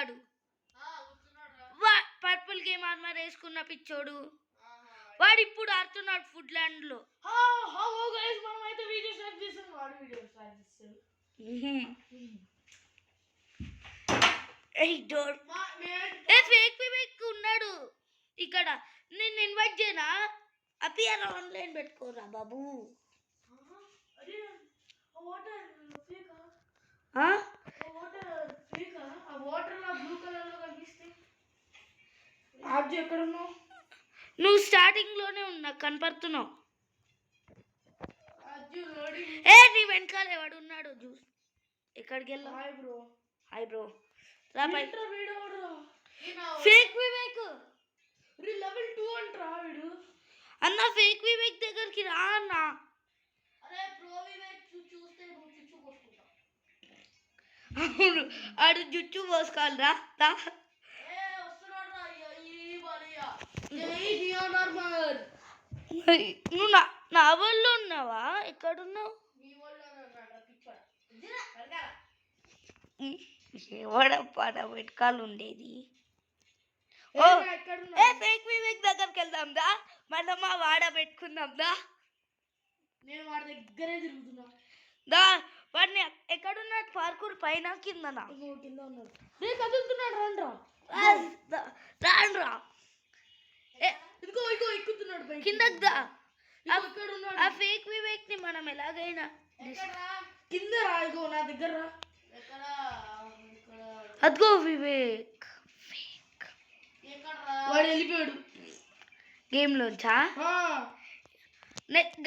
వాడు purple game armour వేసుకున్న పిచ్చోడు వాడు ఇప్పుడు ఆడుతున్నాడు ఫుడ్ ల్యాండ్ లో. ఉన్నాడు ఇక్కడ. నేను ఇన్వైట్ చేయనా? అపియర్ ఆన్లైన్ పెట్టుకోరా బాబు. నువ్వు స్టార్టింగ్ లోనే ఉన్నా కనపడుతున్నావు. నీ వెనకాల ఎవడు ఉన్నాడు చూసి ఎక్కడికి వెళ్ళా? హాయ్ బ్రో రా పై. ఫేక్ వివేక్ లెవెల్ 2 అంటరా వీడు. అన్న ఫేక్ వివేక్ దగ్గరికి రా అన్న. అరే ప్రో వివేక్ చూస్తే నువ్వు చుచ్చు పోసుకుంటా. అవును ఆడు జుచ్చు పోసుకోవాలి రా. నువ్వు నా వాళ్ళు ఉన్నావా? ఎక్కడున్నావు? ఎవడప్పాడ వెనకాల ఉండేది? ఫేక్ వివేక్ దగ్గరికి వెళ్దాం దా. మనం మా వాడ పెట్టుకుందాం దా. నేను వాడి దగ్గరే తిరుగుతున్నా దా. వాడిని ఎక్కడున్నాడు? పార్కూర్ పైన కిందనా? కింద ఉన్నాడు. నేను కదులుతున్నాడు. రాండ్రా ఇదిగో ఎక్కుతున్నాడు కిందకి దా. ఆ ఫేక్ వివేక్ ని మనం ఎలాగైనా కింద రా. ఇగో నా దగ్గర రా. అదిగో వివేక్ వాడు వెళ్ళిపోయాడు గేమ్ లోంచా.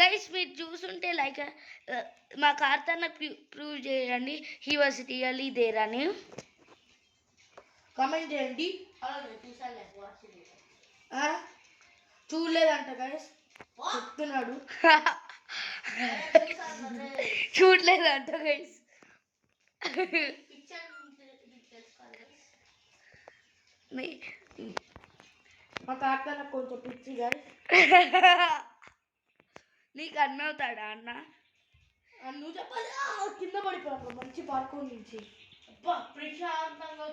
గైస్ మీరు చూసుంటే లైక్ మా కార్తన్న ప్రూవ్ చేయండి హీ వాజ్ రియల్లీ దేర్ అని కామెంట్ చేయండి. చూడలేదంట గైస్ చెప్తున్నాడు. చూడలేదంట గైస్. మా కార్తన్న కొంచెం పిచ్చి గైస్. నీకు అన్న అవుతాడా అన్న? నువ్వు చెప్పాలి. కింద పడిపోయాడు మంచి పార్కోర్ నుంచి. ప్రశాంతంగా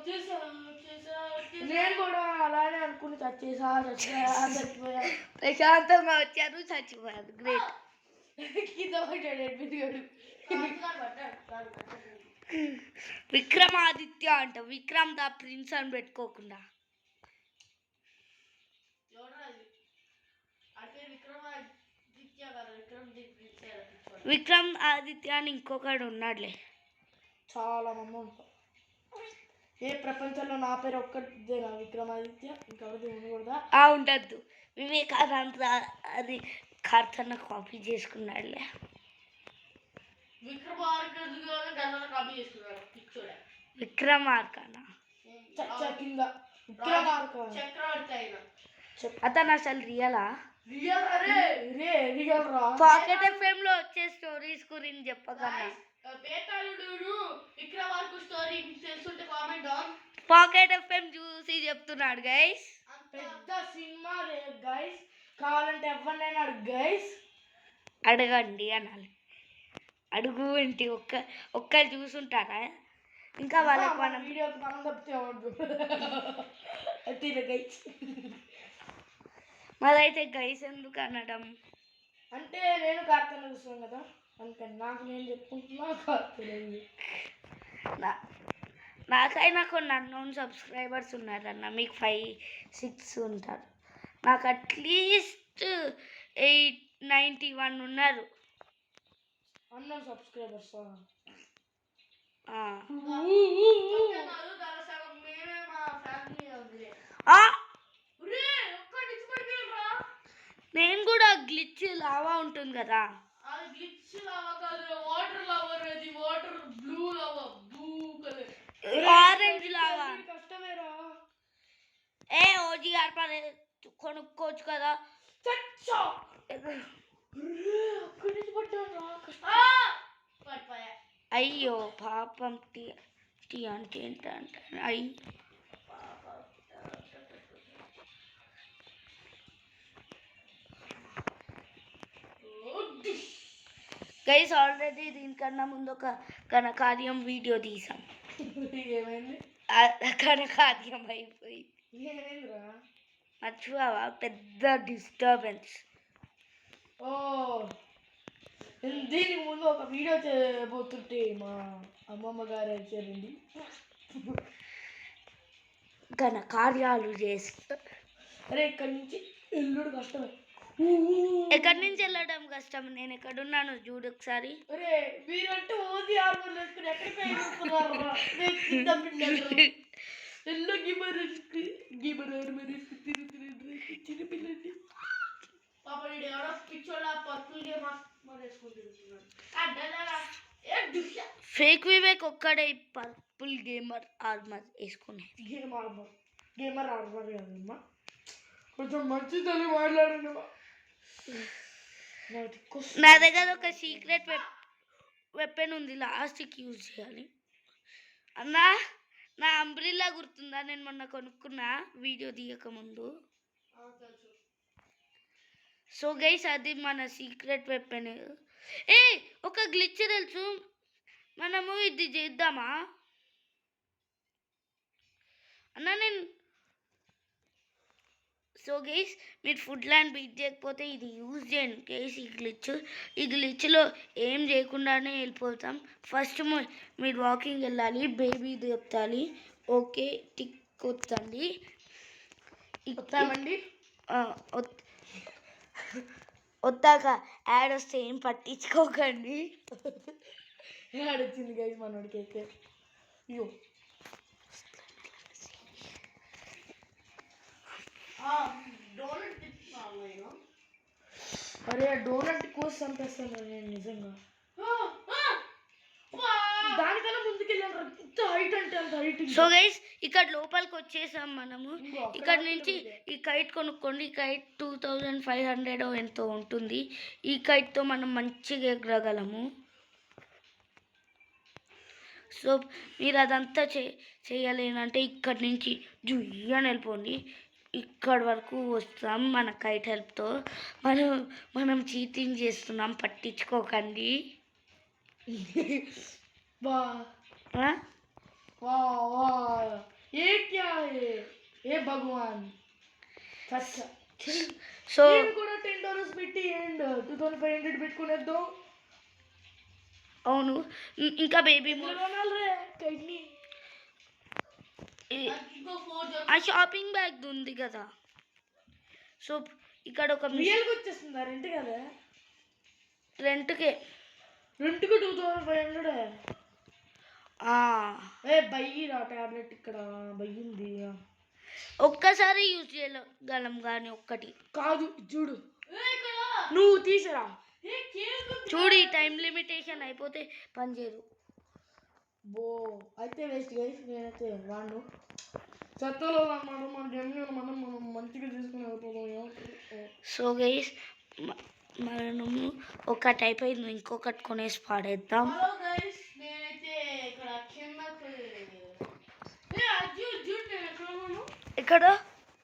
నేను కూడా అలానే అనుకుని చచ్చిపోయా. ప్రశాంతంగా వచ్చారు చచ్చిపోయారు. గ్రేట్. కింద పడ్డాడు. విక్రమాదిత్య అంట. విక్రమ్ ద ప్రిన్స్ అని పెట్టుకోకుండా విక్రమ్ ఆదిత్య అని ఇంకొకడు ఉన్నాడులే. చాలా మంది ఉంటారు. ఏ ప్రపంచంలో నా పేరు ఒక్కటిదేనా విక్రమాదిత్య? ఇంకెవరిది ఉండకూడదా? ఉండద్దు. వివేకానంద అది కార్తన్న కాపీ చేసుకున్నాడులే. విక్రమార్కనా అతను అసలు రియలా? పాకెట్ ఎఫ్ఎం లో వచ్చే స్టోరీస్ గురించి చెప్పగలరా? పాకెట్ ఎఫ్ఎం చూసి చెప్తున్నాడు గైస్. పెద్ద సినిమా గైస్. కావాలంటే ఎవరినైనా అడుగు గైస్. అడగండి అనాలి. అడుగు ఏంటి? ఒక్కరు చూసుంటారా? ఇంకా వాళ్ళకి మనం వీడియోకి మనం చెప్తే గైస్. మరైతే గైస్ ఎందుకు అనడం? అంటే నేను కార్తన్న చూస్తాను కదా అందుకని నాకు నేను చెప్పుకుంటున్నా. నాకైనా కొన్ని అన్నోన్ సబ్స్క్రైబర్స్ ఉన్నారన్న. మీకు 5-6 ఉంటారు. నాకు అట్లీస్ట్ 891 ఉన్నారు అన్నోన్ సబ్స్క్రైబర్స్. నేను కూడా గ్లిచ్ లావా ఉంటుంది కదా. ఆరెంజ్ లావా ఓజీఆర్ పని కొనుక్కోవచ్చు కదా. అయ్యో పాపం. టీ అంటే ఏంటంటే అయ్యి గైస్ ఆల్రెడీ దీనికన్నా ముందు ఒక ఘనకార్యం వీడియో తీసాం. కనకార్యం అయిపోయింది. ఏమైందిరా? మర్చిపోవా? పెద్ద డిస్టర్బెన్స్. ఓ దీనికి ముందు ఒక వీడియో చేయబోతుంటే మా అమ్మమ్మ గారు వచ్చారండి. ఘనకార్యాలు చేస్తా. అరే ఇక్కడి నుంచి ఎల్లుడు కష్టమే. ఎక్కడి నుంచి వెళ్ళడం కష్టం? నేను ఎక్కడున్నాను చూడు ఒకసారి. అరే మీరంటే ఓది ఆర్మర్ వేసుకుని ఎక్కడికి ఎల్లో గిమర్ గిమర్ ఆర్మర్ వేసుకుని తిరుగుతున్నారు చిన్నపిల్లండి. పాప ఎవరో పిచ్చోళ్ళ పర్పుల్ గేమ్ వేసుకుని తిరుగుతున్నాడు. ఫేక్ వివేక్ ఒక్కడే పర్పుల్ గేమర్ ఆర్మర్ వేసుకునే. గేమర్ ఆర్మర్ కదమ్మా, కొంచెం మంచి తల్లి మాట్లాడండి. నా దగ్గర ఒక సీక్రెట్ వెపన్ ఉంది, లాస్ట్కి యూజ్ చేయాలి. అన్నా నా అంబ్రిల్లా గుర్తుందా? నేను మొన్న కొనుక్కున్నా వీడియో తీయకముందు. సో గైస్ అది మన సీక్రెట్ వెపన్. ఒక గ్లిచ్ తెలుసు, మనము ఇది చేద్దామా అన్నా? నేను సో గైస్ మీరు ఫుడ్ ల్యాండ్ బీట్ చేయకపోతే ఇది యూజ్ చేయండి గైస్. ఈ గ్లిచ్లో ఏం చేయకుండానే వెళ్ళిపోతాం. ఫస్ట్ మీరు వాకింగ్ వెళ్ళాలి, బేబీ ఎత్తాలి. ఓకే టిక్ కొత్తండి. వస్తామండి. వస్తాక యాడ్ వస్తే ఏం పట్టించుకోకండి. యాడ్ వచ్చింది గైస్ మనోడికి అయితే. అయ్యో అరే డోనట్ కోసి చంపేస్తాను నేను నిజంగా. దానికన్నా ముందుకెళ్ళాను, ఇంత హైట్ అంటే అంత హైట్. సో గైస్ ఇక్కడ లోపలికి వచ్చేసాం మనము. ఇక్కడ నుంచి ఈ కైట్ కొనుక్కోండి. ఈ కైట్ 2500 ఎంతో ఉంటుంది. ఈ కైట్తో మనం మంచిగా ఎగరగలము. సో మీరు అదంతా చేయలేనంటే ఇక్కడి నుంచి జుయ్యని వెళ్ళిపోండి. ఇక్కడి వరకు వస్తాం మన కైట్ హెల్ప్తో. మనం చీటింగ్ చేస్తున్నాం, పట్టించుకోకండి. ఏ భగవాన్. సో కూడా $10 పెట్టి అండ్ 2500 పెట్టుకునేద్దాం. అవును ఇంకా బేబీ ఆ షాపింగ్ బ్యాగ్ ఉంది కదా. సో ఇక్కడ ఒక వచ్చేస్తుందా? రెంట్ కదా? రెంట్కి 2500. బయ్యి రా టాబ్లెట్ ఇక్కడ బయ్యింది. ఒక్కసారి యూజ్ చేయగలం కానీ ఒక్కటి కాదు. చూడు నువ్వు తీసరా. చూడు ఈ టైం లిమిటేషన్ అయిపోతే పని చేయదు. బో అయితే వేస్ట్ గైస్. నేనైతే వాడు చెత్తలో అన్నమాట. మన జమ్మి మనం మంచిగా తీసుకుని వెళ్ళిపోతాం. సో గైస్ మనము ఒకటి అయిపోయింది, ఇంకొకటి కొనేసి పాడేద్దాం. నేనైతే ఇక్కడ ఇక్కడ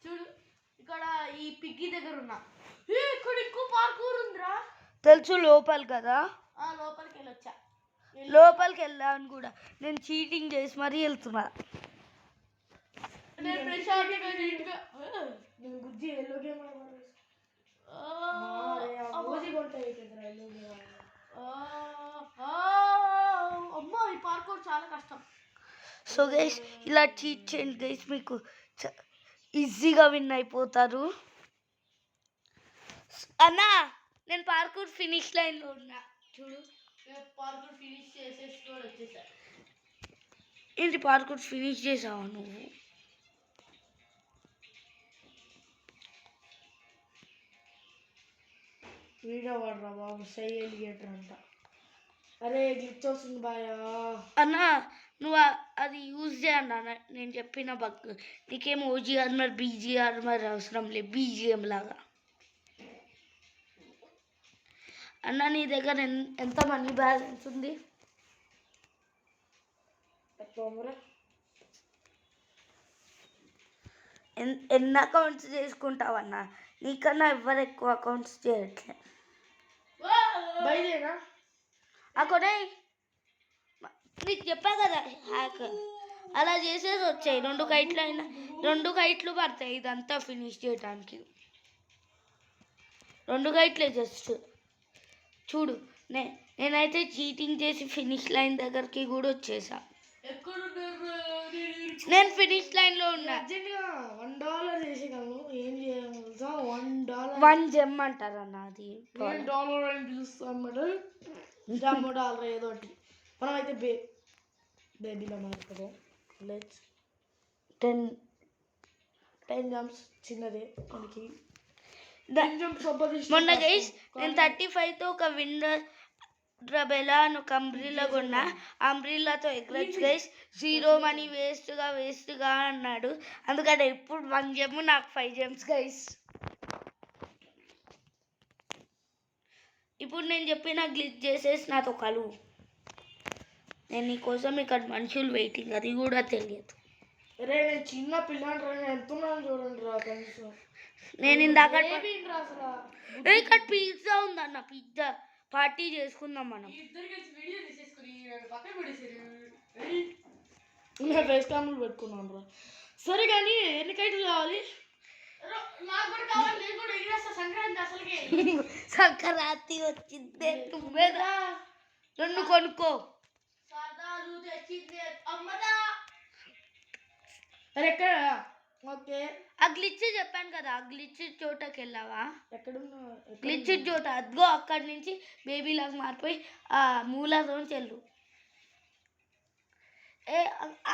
చూడు, ఇక్కడ ఈ పిగ్గి దగ్గర ఉన్నా. ఇక్కడ ఇంకో పార్కూర్ ఉందిరా. తెలుసు లోపల కదా. లోపలికి వెళ్ళొచ్చా? లోపలికి వెళ్ళాను కూడా. నేను చీటింగ్ చేసి మరీ వెళ్తున్నా. గుజ్జి ఎల్లో గేమ్ అమ్మా ఈ పార్కూర్ చాలా కష్టం. సో గైస్ ఇలా చీట్ చేయండి గైస్, మీకు ఈజీగా విన్ అయిపోతారు. అన్నా నేను పార్కూర్ ఫినిష్ లైన్లో ఉన్నా చూడు. పార్కూర్ ఫినిష్ చేసేసి కూడా వచ్చేసా. ఏంటి పార్కూర్ ఫినిష్ చేసావా నువ్వు? వీడియో వాడరా బాబు, సై ఎలిగేటర్ అంట. అరే గ్లిచ్ వస్తుంది బాయా. అన్నా నువ్వు అది యూజ్ చేయండి. నేను చెప్పిన బగ్ నీకేం ఓజీ ఆర్మర్ బీజీ ఆర్మర్ అవసరం లేదు, బీజిఎం లాగా. అన్న నీ దగ్గర ఎంత మనీ బ్యాలెన్స్ ఉంది? ఎన్ని అకౌంట్స్ చేసుకుంటావన్నా? నీకన్నా ఎవరు ఎక్కువ అకౌంట్స్ చేయట్లే. అక్కడే నీకు చెప్పా కదా హ్యాక్, అలా చేసేసి వచ్చాయి. 2 కైట్లు పడతాయి ఇదంతా ఫినిష్ చేయడానికి. 2 కైట్లే జస్ట్. చూడు నేనైతే చీటింగ్ చేసి ఫినిష్ లైన్ దగ్గరికి కూడా వచ్చేసా. నేను ఫినిష్ లైన్లో ఉన్నా. $1 చేసేయగలను. ఏం చేయాలి $1 1 జెమ్ అంటారు అన్న. అది $1 అని పిలుస్తాను మేడం. $1 ఏదో ఒకటి. మనమైతే బేబీలో మాట్లాడతాం. లెట్స్ 10 జంప్స్ చిన్నదే మనకి. మొన్న గైస్ నేను 35తో ఒక విండర్ డ్రబెలాను ఒక అంబ్రిల్లా కొన్నా. అంబ్రిల్లాతో ఎగరచ్చు గైస్. 0 మనీ వేస్ట్గా అన్నాడు. అందుకని ఇప్పుడు 1 జెమ్ నాకు 5 జెమ్స్ గైస్. ఇప్పుడు నేను చెప్పిన గ్లిచ్ చేసేసి నాతో కలువు. నేను నీకోసం ఇక్కడ మనుషులు వెయిటింగ్, అది కూడా తెలియదు. రే నేను చిన్న పిల్లని ఎంతున్నాను చూడండి రా కనీసం. నేను ఇందాక ఇక్కడ పిజ్జా ఉందన్న. పిజ్జా పార్టీ చేసుకుందాం మనం. నేను ఫేస్ క్యామ్లు పెట్టుకున్నాను రా. సరే కానీ ఎన్ని కైట్లు కావాలి? సంక్రాంతి వచ్చిందే నువ్వేదా 2 కొనుక్కో. ఎక్కడ? ఓకే. ఆ గ్లిచ్ చెప్పాను కదా, ఆ గ్లిచ్ చోటకి వెళ్ళావా? ఎక్కడున్నా? గ్లిచ్ చోట అదిగో అక్కడి నుంచి బేబీలాగా మారిపోయి ఆ మూలతో చెల్లు.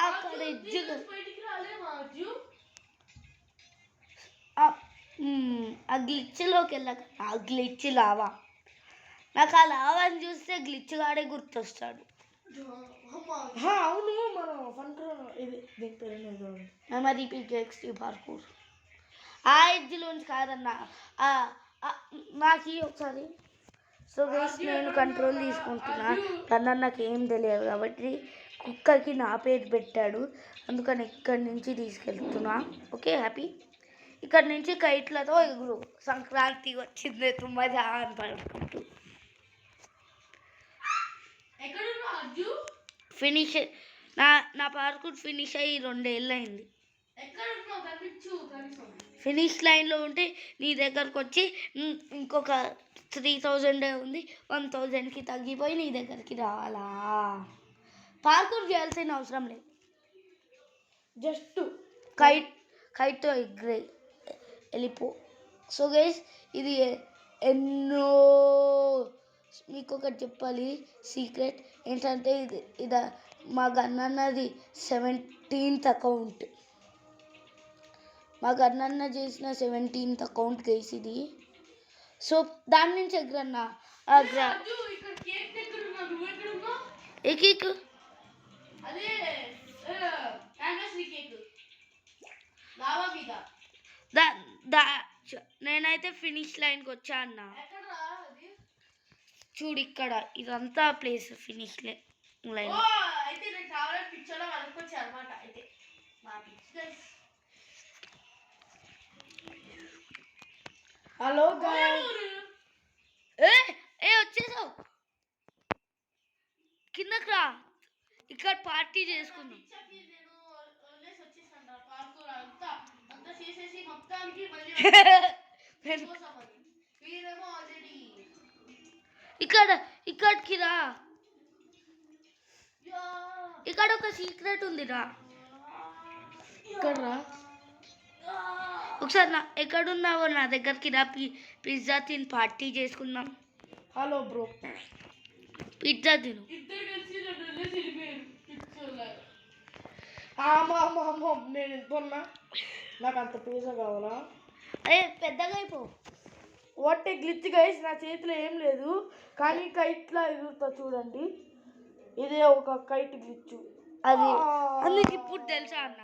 అక్కడ ఆ గ్లిచ్లోకి వెళ్ళక, ఆ గ్లిచ్ లావా. నాకు ఆ లావాని చూస్తే గ్లిచ్ గాడే గుర్తొస్తాడు. అవును మనం ఇది దీని పేరు మెమరీ పిక్ పార్కూర్. ఆ ఎడ్జ్లోంచి కాదన్నా, నాకు ఒకసారి. సో గైస్ నేను కంట్రోల్ తీసుకుంటున్నా. తన నాకు ఏం తెలియదు కాబట్టి కుక్కకి నా పేరు పెట్టాడు. అందుకని ఇక్కడి నుంచి తీసుకెళ్తున్నా. Okay happy. ఇక్కడ నుంచి కైట్లతో ఎగురు. సంక్రాంతి వచ్చింది మజా అని పడుకుంటూ. ఫినిష్ నా పార్కూర్ ఫినిష్ అయ్యి 2 ఏళ్ళు అయింది. ఫినిష్ లైన్లో ఉంటే నీ దగ్గరకు వచ్చి ఇంకొక 3000 ఉంది, 1000కి తగ్గిపోయి నీ దగ్గరికి రావాలా? పార్కూర్ చేయాల్సిన అవసరం లేదు. జస్ట్ కైట్తో ఎగ్రే వెళ్ళిపో. సో గైస్ ఇది ఎన్నో మీకు ఒకటి చెప్పాలి సీక్రెట్ ఏంటంటే ఇది మా గన్నన్నది 17th అకౌంట్. మా గన్నన్న చేసిన 17th అకౌంట్ గైస్ ఇది. సో దాని నుంచి ఎగ్రన్నా ఏ కేక్? నేనైతే ఫినిష్ లైన్కి వచ్చా అన్న. చూడు ఇక్కడ ఇదంతా ప్లేస్ ఫినిష్ లైన్. హలో వచ్చేసావు. కిందకి రా, ఇక్కడ పార్టీ చేసుకుందాం. ఇక్కడికి రా. ఇక్కడ ఒక సీక్రెట్ ఉంది రా. ఇక్కడ రా. ఒకసారి ఎక్కడున్నావో నా దగ్గరికి రా. పిజ్జా తిని పార్టీ చేసుకుందాం. Hello bro. పిజ్జా తిను. నేను ఎంతున్నా నాకు అంత పిజ్జా కావాలా? పెద్దగా అయిపో. What a glitch guys. నా చేతిలో ఏం లేదు కానీ కైట్లా ఎగురుతా చూడండి. ఇదే ఒక కైట్ గ్లిచ్. అది అందుకు ఇప్పుడు తెలుసా అన్న.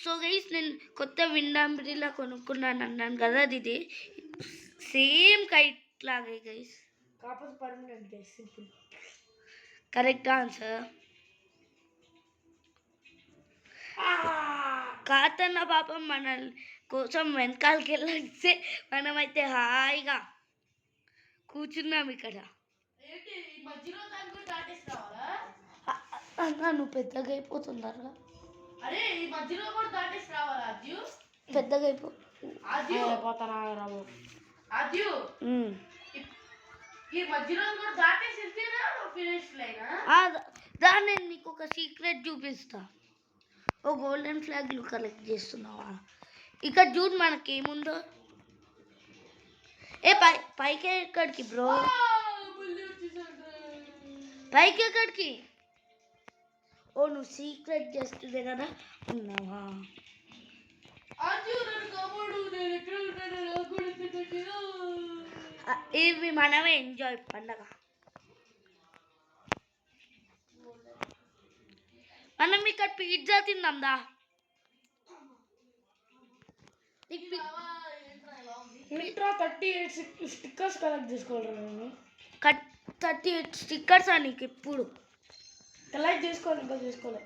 సో గైస్ నేను కొత్త విండాంబ్రిలా కొనుక్కున్నాను అన్నాను కదా, అది ఇది సేమ్ కైట్ లాగే గైస్. కాకపోతే permanent guys. Simple. Correct answer. కాతన్న పాపం మన కోసం వెనకాలకి వెళ్ళిస్తే మనమైతే హాయిగా కూర్చున్నాం ఇక్కడ. అన్నా నువ్వు పెద్దగా అయిపోతున్నారా? అరే ఈ మధ్యలో కూడా దాటేసి రావాలి అద్యు. పెద్దగా అయిపో పోతానా రావు అద్యు. ఈ మధ్యలో కూడా దాటేసి వెళ్తేనా ఫినిష్ లైనా? దాన్ని నేను నీకు ఒక సీక్రెట్ చూపిస్తా. ఓ గోల్డెన్ ఫ్లాగ్లు కలెక్ట్ చేస్తున్నావా? ఇక్కడ చూడు మనకేముందో. ఏ పైకి ఎక్కడికి బ్రో? పైకి ఎక్కడికి? ఓ నువ్వు సీక్రెట్ చేస్తుంది కదా ఉన్నావా? ఇవి మనమే ఎంజాయ్ పండగ. మనం ఇక్కడ పిజ్జా తిందాందా? ఇంట్రా 38 స్టిక్కర్స్ కలెక్ట్ చేసుకోవాలి. నేను 38 స్టిక్కర్స్ నీకు ఎప్పుడు కలెక్ట్ చేసుకోవాలి. ఇంకా చేసుకోవాలి.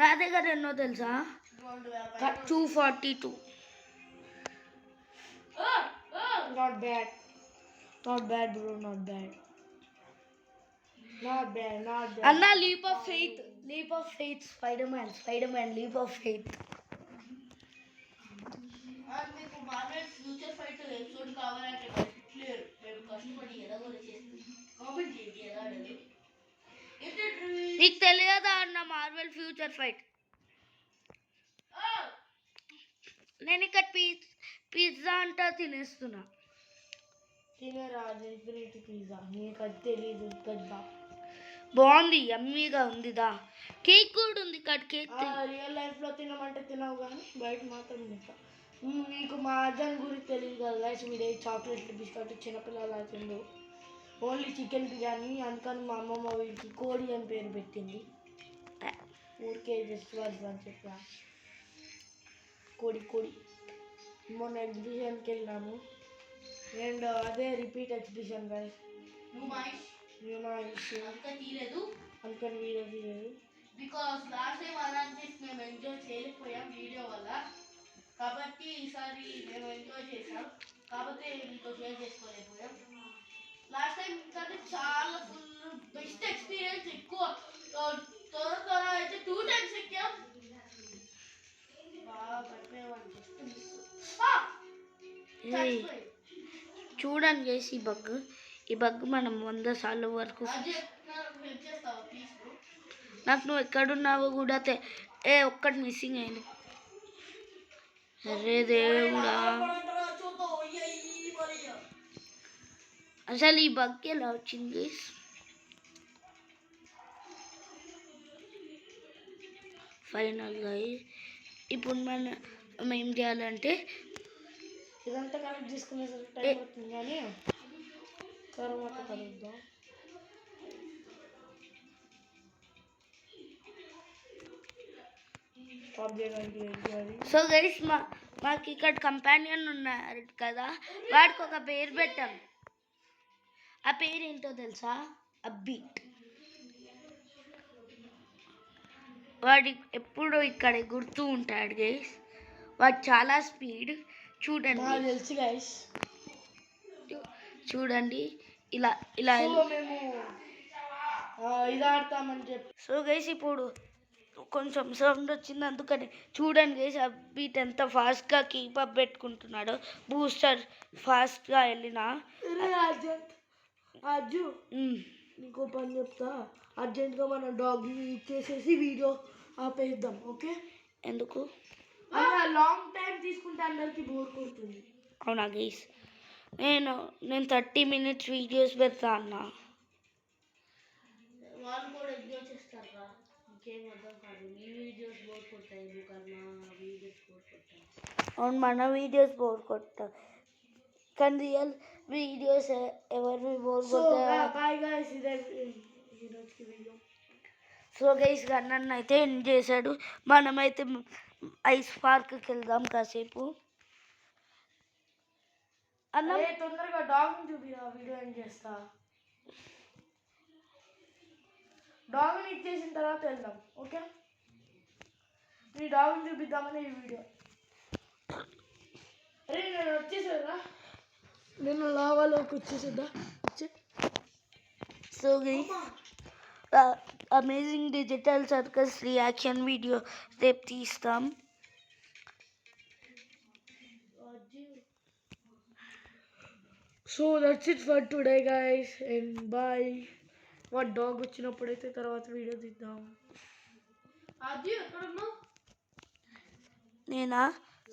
నా దగ్గర ఎన్నో తెలుసా? 242. Not bad bro, not bad. అన్న leap of faith Spiderman leap of faith. మీకు మార్వెల్ ఫ్యూచర్ ఫైట్ ఎపిసోడ్ కావాలంటే మేము కష్టపడి ఎలాగోలా చేస్తాం. కామెంట్ చేయండి ఎలా లేదు. నీకు తెలియదా అన్న మార్వెల్ ఫ్యూచర్ ఫైట్? నేను ఇక్కడ పిజ్జా అంటా తినేస్తున్నా. తినేరాదు ఇన్ఫినిటీ పిజ్జా. నీకు అది తెలీదు కదా. బాగుంది, యమ్మీగా ఉందిదా. కేక్ కూడా ఉంది ఇక్కడ. కేక్ రియల్ లైఫ్లో తినమంటే తినవు కానీ బయట మాత్రం తింటా. మీకు మా అజన్ గురించి తెలియదు కదా గైస్. మీరు చాక్లెట్ బిస్కెట్ చిన్నపిల్లలు అవుతుందో ఓన్లీ చికెన్ బిర్యానీ. అందుకని మా అమ్మమ్మ వీడికి కోడి అని పేరు పెట్టింది. ఊరికే జస్ట్ అని చెప్పా. కోడి మొన్న ఎగ్జిబిషన్కి వెళ్ళాము. అండ్ అదే రిపీట్ ఎగ్జిబిషన్ గైస్. అందుకని వీడియో తీయలేదు. బికాస్ లాస్ట్ టైం అలాంటి మేము ఎంజాయ్ చేయలేకపోయాం వీడియో వల్ల. కాబట్టి ఈసారి మేము ఎంజాయ్ చేసాం. కాబట్టి మీతో షేర్ చేసుకోలేకపోయాం. లాస్ట్ టైం కంటే చాలా ఫుల్ బెస్ట్ ఎక్స్పీరియన్స్. ఎక్కువ త్వర అయితే 2 times ఎక్కాం. బాగా పడిపోయామని చూడండి చేసి ఈ బగ్ మనం 100 సార్లు వరకు. నాకు నువ్వు ఎక్కడున్నావో కూడా ఒక్కటి మిస్సింగ్ అయింది. అరే దేవుడా, అసలు ఈ బగ్ ఎలా వచ్చింది? ఫైనల్గా ఇప్పుడు మనం ఏం చేయాలంటే ఇదంతా కలెక్ట్ చేసుకునేసరికి టైం అవుతుంది కానీ తర్వాత కలుద్దాం. సో గైస్ మాకు ఇక్కడ కంపానియన్ ఉన్నారు కదా, వాడికి ఒక పేరు పెట్టాం. ఆ పేరు ఏంటో తెలుసా? అబ్బీట్. వాడి ఎప్పుడు ఇక్కడ గుర్తు ఉంటాడు గైస్. వాడు చాలా స్పీడ్. చూడండి తెలుసు గైస్. చూడండి ఇలా మేము ఇది ఆడతామని చెప్పి. సో గైస్ ఇప్పుడు కొంచెం సౌండ్ వచ్చింది అందుకని చూడండి గైస్ అబ్బీట్ ఎంత ఫాస్ట్గా కీపప్ పెట్టుకుంటున్నాడో. బూస్టర్ ఫాస్ట్గా వెళ్ళినా. అజ్జు నీకో పని చెప్తా. అర్జెంట్గా మన డాగ్ని ఇచ్చేసేసి వీడియో ఆపేద్దాం. ఓకే? ఎందుకు? లాంగ్ టైం తీసుకుంటే అందరికి బోర్ కొడుతుంది. అవునా గైస్, నేను 30 minutes వీడియోస్ పెడతా అన్నా. వాళ్ళు కూడా ఎంజాయ్ చేస్తారా? ఇంకేం అర్థం కాదు. నీ వీడియోస్ బోర్ కొడతాయి, వీడియోస్ బోర్ కొడతాయి. అవును, మన వీడియోస్ బోర్ కొడతాయి కానీ రియల్ వీడియోస్ ఎవరివి బోర్ కొడతాయి. బాయ్ గైస్, ఇదే ఈరోజుకి వీడియో. సో గైస్ నన్ను అయితే ఎండ్ చేశాడు. మనమైతే ఐస్ పార్క్కి వెళ్దాం కాసేపు. అన్న తొందరగా డాగ్ని చూపిరా, వీడియో ఏం చేస్తా. డాగ్ని ఇచ్చేసిన తర్వాత వెళ్దాం. ఓకే? నీ డాగ్ని చూపిద్దామని ఈ వీడియో. అరే నేను వచ్చేసేదా, నేను లావాలోకి వచ్చేసేద్దా. So guys amazing digital circus reaction video రేపు తీస్తాం. So that's it for today guys and bye. మా డాగ్ వచ్చినప్పుడైతే తర్వాత వీడియో తీద్దాం. అది ఎక్కడున్నావు? నేనా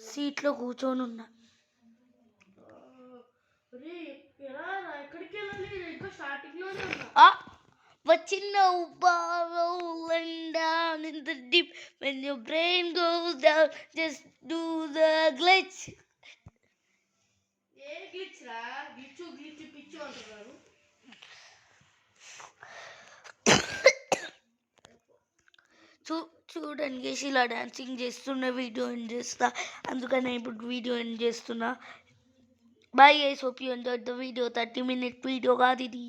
సీట్లో కూర్చొని ఉన్నా. రే ఎలా ఎక్కడికి వెళ్ళాలి? ఇంకా స్టార్టింగ్లోనే ఉన్నా. వచ్చిన rolling down in the deep when your brain goes down just do the glitch. A glitch రా? గ్లిచ్ పిచ్చి అంటున్నారు. చూడండి ఇలా డాన్సింగ్ చేస్తున్న వీడియో ఎండ్ చేస్తా, అందుకని ఇప్పుడు వీడియో ఎండ్ చేస్తున్నా. Bye guys, hope you enjoyed the video. 30-minute video కాదు ఇది.